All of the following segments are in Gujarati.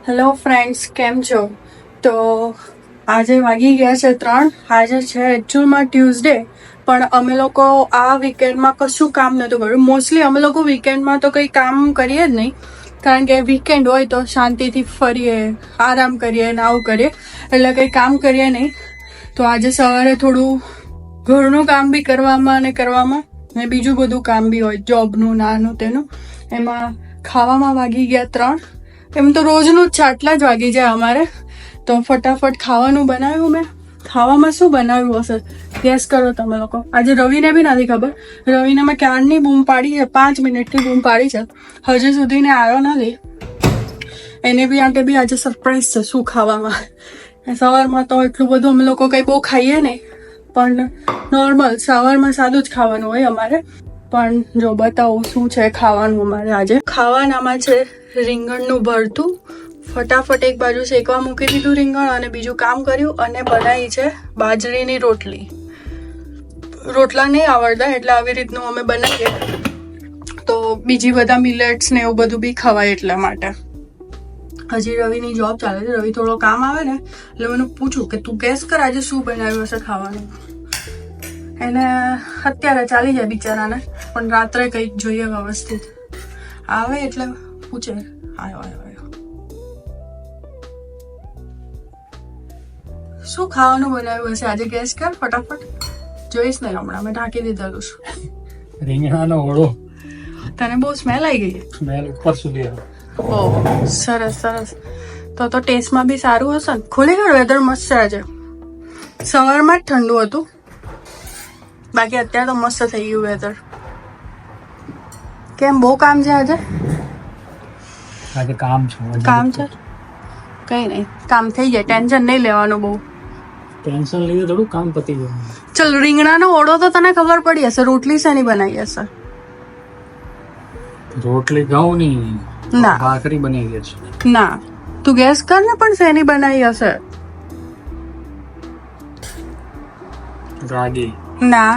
હેલો ફ્રેન્ડ્સ, કેમ છો? તો આજે વાગી ગયા છે 3. આજે છે એકચ્યુઅલમાં ટ્યુઝડે, પણ અમે લોકો આ વીકેન્ડમાં કશું કામ નહોતું કર્યું. મોસ્ટલી અમે લોકો વીકેન્ડમાં તો કંઈ કામ કરીએ જ નહીં, કારણ કે વીકેન્ડ હોય તો શાંતિથી ફરીએ, આરામ કરીએ ને આવું કરીએ, એટલે કંઈ કામ કરીએ નહીં. તો આજે સવારે થોડું ઘરનું કામ બી કરવામાં ને બીજું બધું કામ બી હોય, જોબનું નાનું તેનું. એમાં ખાવામાં વાગી ગયા 3. એમ તો રોજનું જ છે, આટલા જ વાગી જાય અમારે. તો ફટાફટ ખાવાનું બનાવ્યું મેં. ખાવામાં શું બનાવ્યું હશે ગેસ કરો તમે લોકો. આજે રવિને બી નથી ખબર. રવિને મેં ક્યારની બૂમ પાડી છે, 5 મિનિટથી બૂમ પાડી છે, હજુ સુધી ને આવ્યો નથી. એને બી આંટે બી આજે સરપ્રાઈઝ છે શું ખાવામાં. સવારમાં તો એટલું બધું અમે લોકો કંઈ બહુ ખાઈએ નહીં, પણ નોર્મલ સવારમાં સાદું જ ખાવાનું હોય અમારે. પણ જો બતાવું શું છે ખાવાનું અમારે આજે. ખાવાનામાં છે રીંગણનું ભરતું. ફટાફટ એક બાજુ શેકવા મૂકી દીધું રીંગણ અને બીજું કામ કર્યું, અને બનાવી છે બાજરીની રોટલી. રોટલા નહીં આવડતા એટલે આવી રીતનું અમે બનાવીએ, તો બીજી બધા મિલેટ્સ ને એવું બધું બી ખવાય એટલા માટે. હજી રવિની જોબ ચાલે છે. રવિ થોડો કામ આવે ને એટલે મને પૂછું કે તું ગેસ કર આજે શું બનાવ્યું હશે ખાવાનું. એને અત્યારે ચાલી જાય બિચારાને, પણ રાત્રે કંઈક જોઈએ વ્યવસ્થિત. આવે એટલે પૂછે આવ્યો શું ખાવાનું બનાવ્યું હશે આજે ગેસ કર ફટાફટ. જોઈશ ને હમણાં મેં ઢાંકી દીધેલું છું. રીંગણાનો ઓળો. તને બહુ સ્મેલ આવી ગઈ? સ્મેલ ઉપર સુધી આવે. ઓહ સરસ સરસ. તો ટેસ્ટમાં બી સારું હશે ને. ખુલી ગયું. વેધર મસ્ત છે આજે. સવારમાં જ ઠંડુ હતું, બાકી અત્યારે તો મસ્ત થઈ ગયું વેધર. કેમ બહુ કામ છે આજે? આજે કામ છે. કામ છે? કઈ નહીં, કામ થઈ જાય, ટેન્શન નહીં લેવાનું બહુ. ટેન્શન લઈએ થોડું કામ પતી જાય. ચલ, રીંગણાનો ઓળો તો તને ખબર પડી હશે. રોટલી શેની બનાવી હશે? રોટલી ઘઉંની. ના, ભાખરી બનાવી છે. ના, તું ગેસ કર ને પણ શેની બનાવી હશે. રાગી. ના,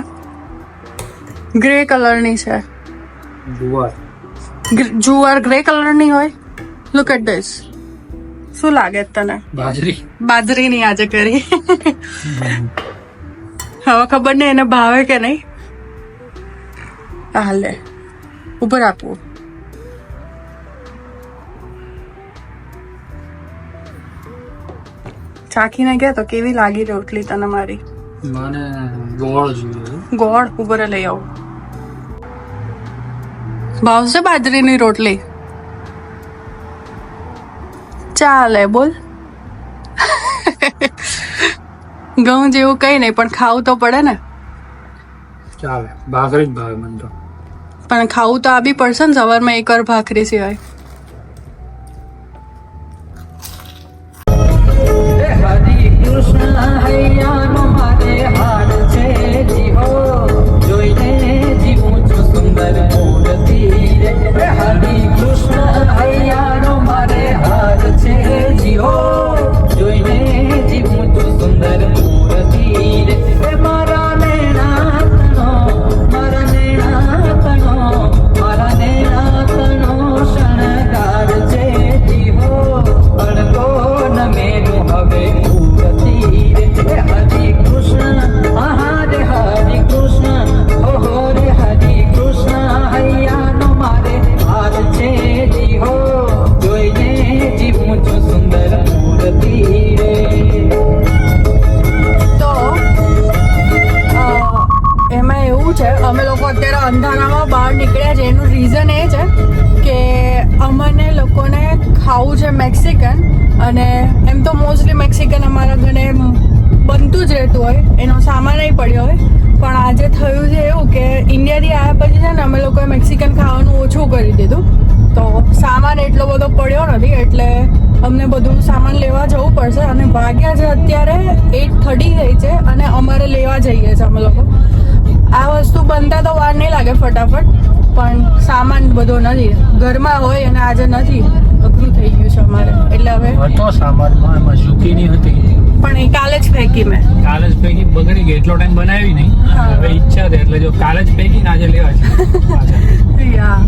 ગ્રે કલરની છે. જુવાર. જુવાર ગ્રે કલરની હોય. Look at this. શું લાગે તને? બાજરી. બાજરીની આજે કરી. હવે ખબર નહીં એને ભાવે કે નહીં. હાલે ઉપર આપવું. ચાખીને ગયા તો કેવી લાગી રોટલી તને મારી? મને ગોળ જોઈએ. ગોળ ઉપર લઈ આવું. ભાવશે બાજરીની રોટલી? ચાલે બોલ. ઘઉં જેવું કઈ નહીં, પણ ખાવું તો પડે ને. ચાલે, ભાખરી જ ભાવે મને તો. પણ ખાવું તો આ બી પડશે ને સવારમાં એકવાર ભાખરી સિવાય. અમે લોકો અત્યારે અંધારામાં બહાર નીકળ્યા છે. એનું રીઝન એ છે કે અમને લોકોને ખાવું છે મેક્સિકન, અને એમ તો મોસ્ટલી મેક્સિકન અમારા ઘરે બનતું જ રહેતું હોય, એનો સામાન નહીં પડ્યો હોય. પણ આજે થયું છે એવું કે ઇન્ડિયાથી આવ્યા પછી છે ને અમે લોકોએ મેક્સિકન ખાવાનું ઓછું કરી દીધું, તો સામાન એટલો બધો પડ્યો નથી, એટલે અમને બધું સામાન લેવા જવું પડશે. અને વાગ્યા છે અત્યારે 8:30 થઈ છે, અને અમારે લેવા જઈએ છીએ અમે લોકો. આ વસ્તુ બનતા તો વાર નહીં લાગે ફટાફટ, પણ સામાન બધો નથી ઘરમાં હોય, અને આજે નથી, અઘરું થઈ ગયું છે અમારે. એટલે હવે હતો સામાનમાં, એમાં ઝુકીની હતી, પણ એ કાલે જ ફેંકી મેં. કાલે જ પૈકી બગડી ગઈ, એટલો ટાઈમ બનાવી નહીં. હવે ઈચ્છા છે એટલે જો કાલે જ પૈકી આજે લેવા છે. યા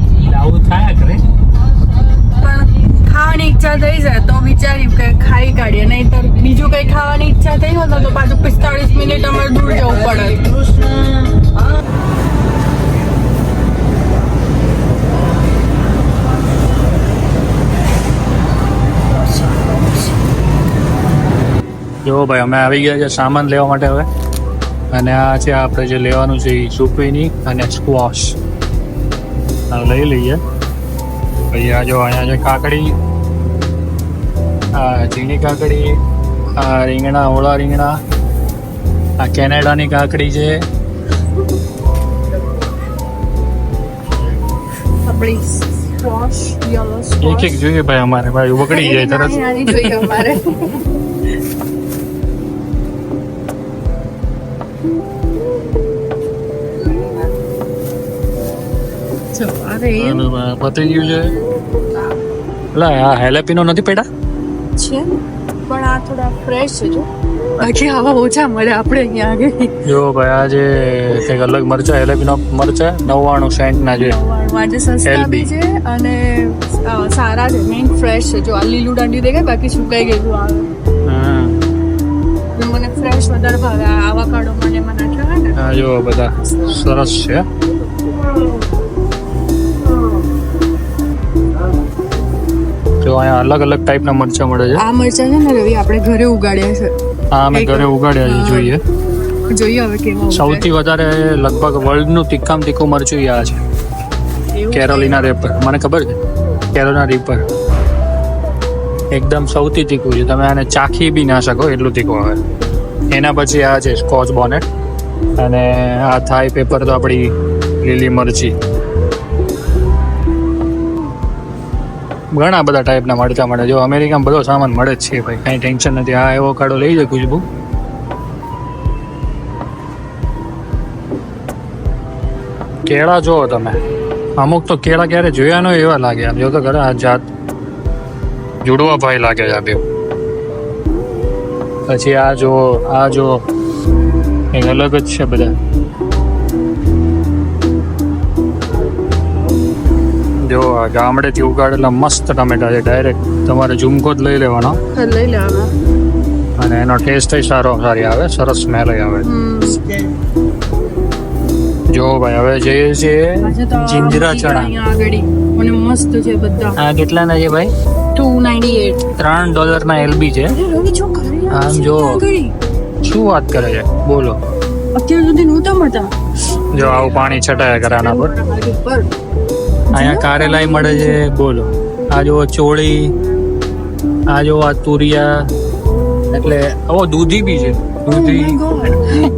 આવું થાય કરે. પણ ખાવાની ઈચ્છા થઈ જાય તો વિચાર વિચાર્યું કે ખાઈ કાઢીએ, નહીં તો બીજું કઈ ખાવાની ઈચ્છા થઈ હોત ને તો પાછું 45 મિનિટ અમારે દૂર જવું પડે. જો ભાઈ અમે આવી ગયા છે સામાન લેવા માટે હવે, અને આ છે આપણે જે લેવાનું છે એ સુકીની અને સ્ક્વોશ લઈ લઈએ. પછી આ જો અહીંયા છે કાકડી, આ ઝીણી કાકડી, આ રીંગણા, ઓળા રીંગણા, આ કેનેડાની કાકડી છે, આપણી સ્ક્વોશ, યલો એક એક જોઈએ ભાઈ અમારે, ભાઈ ઉકળી જાય તરત. નાની જોઈએ અમારે. પતી ગયું છે. લા આ હેલેપીનો નથી પેડા છે પણ આ થોડા ફ્રેશ છે. જો બાકી આવા ઓછા મળે આપણે અહીંયા આગળ. જો ભાઈ આ જે કંઈક અલગ મરચા, હેલેપીનો મરચા 99 સેન્ટના છે. આજે સસ્તા બી છે અને સારા છે, મેઇન ફ્રેશ છે. જો આ લીલું દાંડી દેખાય, બાકી સુકાઈ ગયેલું આવે. મને ફ્રેશ વધારે ભાવે. આવા કાઢો મને એમાં નાખ્યા હોય ને. હા જો બધા સરસ છે. જો અહીંયા અલગ અલગ ટાઈપના મરચા મળે છે. આ મરચા છે ને રવિ આપણે ઘરે ઉગાડ્યા છે. હા અમે ઘરે ઉગાડ્યા છે. જોઈએ હવે કેવા. સૌથી વધારે લગભગ વર્લ્ડનું તીખામાં તીખું મરચું આ છે, કેરોલિના રેપર. મને ખબર છે કેરોલિના રીપર એકદમ સૌથી તીખું છે. તમે આને ચાખી બી ના શકો એટલું તીખું આવે. એના પછી આ છે સ્કોચ બોનેટ, અને આ થાઈ પેપર તો આપણી લીલી મરચી. ઘણા બધા ટાઈપના મરચા મળે. જો અમેરિકામાં બધો સામાન મળે જ છે ભાઈ, કાંઈ ટેન્શન નથી. આ એવો કાઢો લઈ જાય ખુશ્બુ. કેળા જુઓ તમે, અમુક તો કેળા ક્યારે જોયા ન હોય એવા લાગે. આમ જો તો ખરા આ જાત જુડવા ભાઈ લાગે છે આ બે. પછી આ જો એક અલગ જ છે બધા. જો આ ગામડેથી ઉગાડેલા મસ્ત ટમેટા છે. ડાયરેક્ટ તમારે ઝુમકો જ લઈ લેવાનો લઈ લેવાના, અને એનો ટેસ્ટ સારી આવે, સરસ સ્મેલ આવે. જો ભાઈ હવે જઈએ છીએ જિંજરા ચણા. આગળ મને મસ્ત છે બધા. આ કેટલાના છે ભાઈ? $2.98. $3 LB છે. આમ જો શું વાત કરે છે, બોલો. અત્યાર સુધી નહોતા મળતા. જો આવું પાણી છટાયા કરે આના પર. અહીંયા કારેલાઈ મળે છે, બોલો. આ જો ચોળી, આ જો આ તુરિયા, એટલે દૂધી બી છે. દૂધી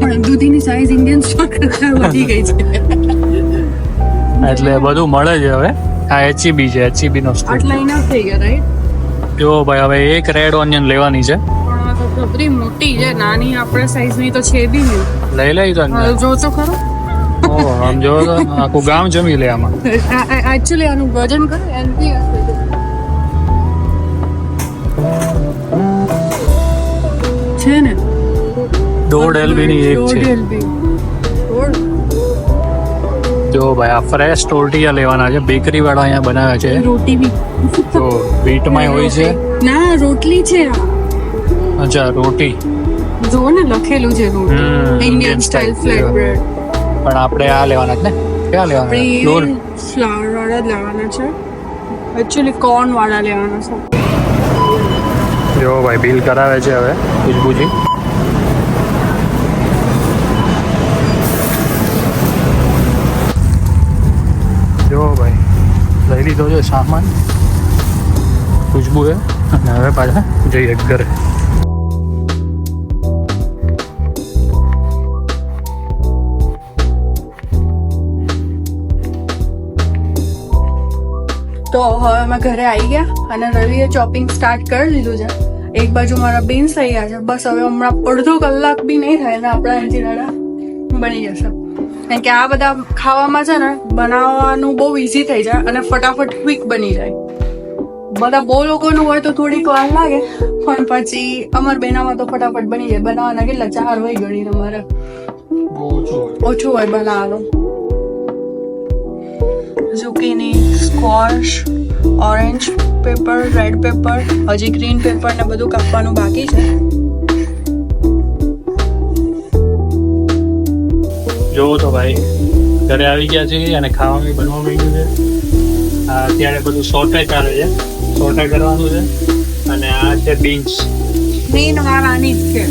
પણ દૂધીની સાઈઝ ઇન્ડિયન સ્ટોક કરતા વધી ગઈ છે. એટલે બધું મળે છે હવે. આ HEB છે, HEB નો સ્ટોક. આટલા ઇનફ થઈ ગયા રાઈટ. જો ભાઈ હવે એક રેડ ઓનિયન લેવાની છે. પણ આ તો ખબરી મોટી છે, નાની આપણે સાઈઝ ની તો છે બી નહીં. લઈ તો જો તો ખરો. આમ જો તો આખું ગામ જમી લે આમાં. એકચ્યુઅલી આનું વજન કરે એનપી છે ને 1.5 LB ની એક છે. જો ભાઈ આ ફ્રેશ ટોર્ટિયા લેવાના છે. બેકરી વાળા અહીંયા બનાવે છે. રોટી બી તો બીટમાં હોય છે. ના રોટલી છે. અચ્છા રોટી. જો ને લખેલું છે રોટી, ઇન્ડિયન સ્ટાઇલ ફ્લેટ બ્રેડ. પણ આપણે આ લેવાના જ ને. ક્યાં લેવાના? ફ્લાવર વાળા જ લેવાના છે. એકચ્યુઅલી કોર્ન વાળા લેવાના છે. જો ભાઈ બિલ કરાવે છે હવે ખુશ્બુજી. જો ભાઈ લઈ લીધો છે સામાન ખુશ્બુ એ, અને હવે પાછા જઈએ ઘરે. તો હવે અમે ઘરે આવી ગયા અને રવિએ ચોપિંગ સ્ટાર્ટ કરી દીધું છે. એક બાજુ મારા બીન્સ થઈ ગયા છે. બસ હવે હમણાં અડધો કલાક બી નહીં થાય ને આપણા એન્જીરાડા બની જશે. કારણ કે આ બધા ખાવામાં છે ને બનાવવાનું બહુ ઇઝી થઈ જાય અને ફટાફટ ક્વિક બની જાય. બધા બહુ લોકોનું હોય તો થોડીક વાર લાગે, પણ પછી અમાર બેનામાં તો ફટાફટ બની જાય. બનાવવાના કેટલા 4 હોય ગણીને અમારે, ઓછું હોય બનાવવાનું. Zucchini, squash, orange pepper, red pepper, હજી ગ્રીન પેપર ને બધું કાપવાનું બાકી છે. જોવું તો ભાઈ ઘરે આવી ગયા છે અને ખાવાનું બનવા માંડ્યું છે. અત્યારે બધું સોર્ટે ચાલે છે, સોર્ટે કરવાનું છે. અને આ છે બીન્સ. ગ્રીન વાળાની જ છે.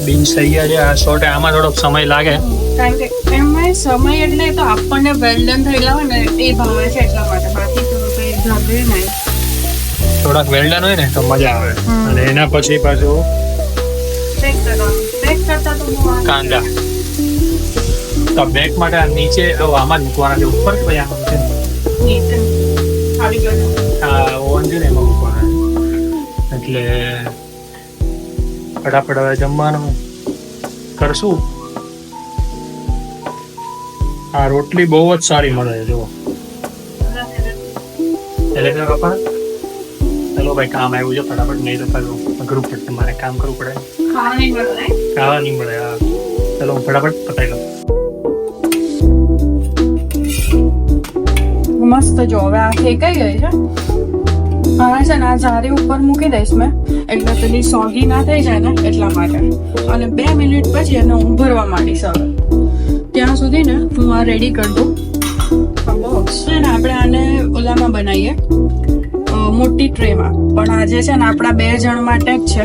બીન્સ થઈ ગયા છે. આ સોર્ટે આમાં થોડોક સમય લાગે, કારણ કે એમાં સમય એટલે તો આપણને વેલ ડન થયેલા હોય ને એ ભાવે છે એટલા માટે. બાકી તો કંઈ ભાવે નહીં. થોડાક વેલ્ડન હોય ને તો મજા આવે. અને એના પછી પાછું ચેક કરવાનું. ચેક કરતા તો બહુ કાંદા. તો બેક માટે આ નીચે આમાં જ મૂકવાના છે, ઉપર કે ભાઈ આમાં છે નીચે ખાલી કરવાનું. આ ઓવન છે ને એમાં મૂકવાના છે. એટલે ફટાફટ હવે જમવાનું કરશું. આ રોટલી બહુ જ સારી મળે છે. જુઓ એટલે પપ્પા ચલો ભાઈ કામ આવ્યું છે, ફટાફટ નહીં તો પાછું અઘરું પડશે, મારે કામ કરવું પડે. ખાવા નહીં મળે. ખાવા નહીં મળે. હા ચલો હું ફટાફટ પતાવી લઉં. મસ્ત જો હવે આ શેકાઈ ગઈ છે. હવે છે ને આ જારી ઉપર મૂકી દઈશ મેં, એટલે પેલી સોગી ના થઈ જાય ને એટલા માટે. અને 2 મિનિટ પછી એને હું ભરવા માંડીશ. હવે ત્યાં સુધી ને હું આ રેડી કરી દઉં. બોક્સ છે ને આપણે આને ઓલામાં બનાવીએ, મોટી ટ્રેમાં. પણ આજે છે ને આપણા 2 જણ માટે જ છે,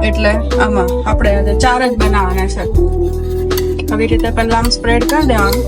એટલે આમાં આપણે 4 જ બનાવવાના છે. આવી રીતે પહેલા આમ સ્પ્રેડ કરી દેવાનું.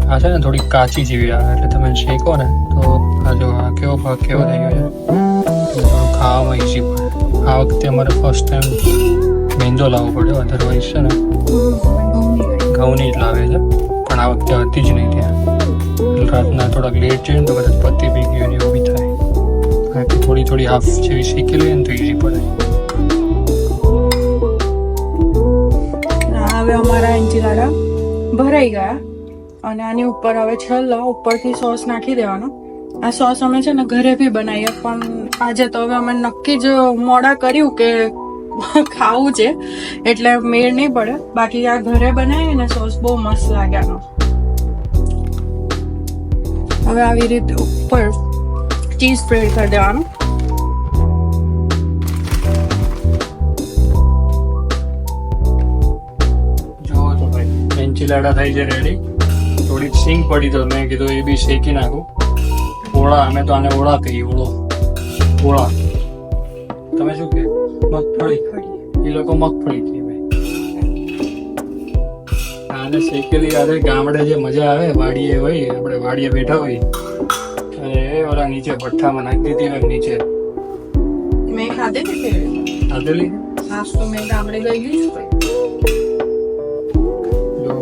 આ છે ને થોડી કાચી જેવી આવે, એટલે તમે શેકો ને તો આ જો આ કેવો ભાગ કેવો થઈ ગયો છે, થોડું ખાવામાં ઈઝી પડે. આ વખતે અમારે ફર્સ્ટ ટાઈમ મેંદો લાવવો પડ્યો, અધરવાઇઝ છે ને ઘઉંની જ લાવે છે. પણ આ વખતે હતી જ નહીં ત્યાં. રાતના થોડાક લેટ છે ને તો કદાચ પતી બી ગયું ને એવું બી થાય. થોડી થોડી હાફ જેવી શેકી લઈએ ને તો ઈઝી પડે. હવે અમારા એન્ચિલાડા ભરાઈ ગયા અને આની ઉપર હવે છેલ્લો ઉપરથી સોસ નાખી દેવાનો. આ સોસ અમે છે ને ઘરે બી બનાવીએ, પણ આજે તો હવે અમે નક્કી જ મોડા કર્યું કે ખાવું છે એટલે મેળ નહીં પડે. બાકી આ ઘરે બનાવીએ ને સોસ બહુ મસ્ત લાગે આનો. હવે આવી રીતે ઉપર ચીઝ સ્પ્રેડ કરી દેવાનું. એન્ચિલાડા થઈ છે રેડી. થોડીક સિંગ પડી તો મેં કીધું એ બી શેકી નાખું. ઓળા, અમે તો આને ઓળા કહીએ. ઓળા તમે શું કહે? મગફળી. એ લોકો મગફળી કહે ભાઈ. આને શેકેલી યાદ ગામડે જે મજા આવે, વાડીએ હોય, આપણે વાડીએ બેઠા હોય અને ઓલા નીચે ભઠ્ઠામાં નાખી દીધી હોય નીચે. મેં ખાધેલી કે ખાધેલી આજ તો મેં ગામડે ગઈ છું.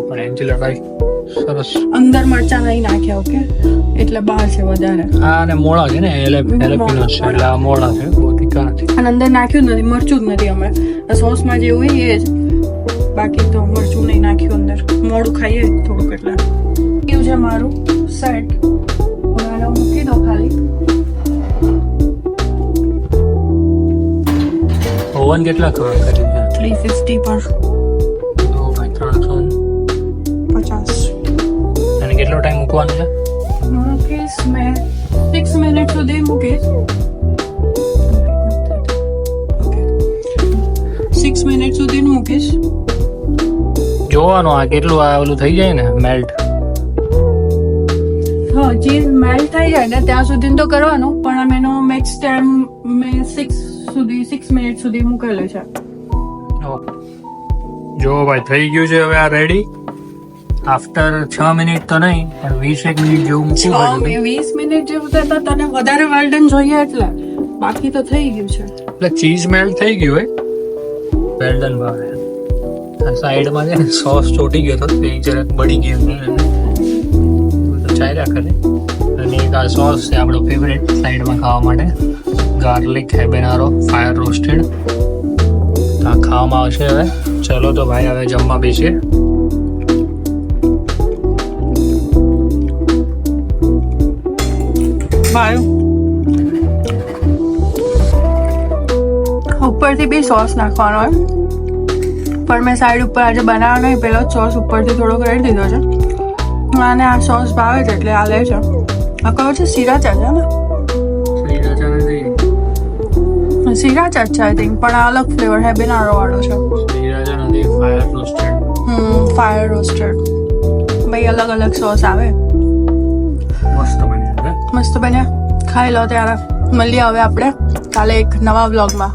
પણ એન્ચિલાડા સરસ. અંદર મરચા નહીં નાખ્યા, ઓકે, એટલે બહાર છે વધારે. આ અને મોળા છે ને, એલેપિનો છે, એટલે આ મોળા છે, બહુ તીખા નથી. અને અંદર નાખ્યું જ નથી, મરચું જ નથી. અમે સોસમાં જે હોય એ જ, બાકી તો મરચું નહીં નાખ્યું અંદર. મોડું ખાઈએ થોડુંક એટલે. એવું છે મારું સેટ. હું મૂકી દો ખાલી. ઓવન કેટલા કવર કરી છે? 350 પર 350. અને કેટલો ટાઈમ મૂકવાનો છે? મૂકીશ મેં 6 મિનિટ સુધી મૂકીશ. 6 મિનિટ સુધી મૂકીશ. જોવાનું આ કેટલું આ ઓલું થઈ જાય ને મેલ્ટ. હા, ચીઝ મેલ્ટ થઈ જાય ને ત્યાં સુધી તો કરવાનું, પણ આમ એનો મેક્સ ટાઈમ મેં 6 મિનિટ સુધી મૂકેલું છે. જો ભાઈ થઈ ગયું છે હવે આ રેડી. આફ્ટર 6 મિનિટ તો નહીં પણ 20 મિનિટ જેવું મૂકવું પડે. 20 મિનિટ જેવું તો તને વધારે વેલ્ડન જોઈએ એટલે, બાકી તો થઈ ગયું છે. એટલે ચીઝ મેલ્ટ થઈ ગયું હોય વેલ્ડન ભાવે. સાઈડમાં છે ને સોસ ચોટી ગયો હતો તે જરાક બળી ગયું છે તો ચાલ્યા કરે. અને એક આ સોસ છે આપણો ફેવરેટ સાઈડમાં ખાવા માટે, ગાર્લિક હેબેનારો ફાયર રોસ્ટેડ. આ ખાવામાં આવશે હવે. ચલો તો ભાઈ હવે જમવા બેસીએ. ભાઈ ઉપરથી બી સોસ નાખવાનો હોય, પણ મેં સાઈડ ઉપર આજે બનાવવાનો નહીં, પેલો સોસ ઉપરથી થોડોક રેડી દીધો છે. અને આ સોસ ભાવે છે એટલે આ લે છે. આ કયો છે? સિરાચા છે ને? સિરાચા છે આઈ થિંક, પણ આ અલગ ફ્લેવર હેબેનારો વાળો છે. Fire roasted. ભાઈ અલગ અલગ સોસ આવે, મસ્ત બન્યા. ખાઈ લો ત્યારે. મળીએ હવે આપણે કાલે એક નવા વ્લોગમાં.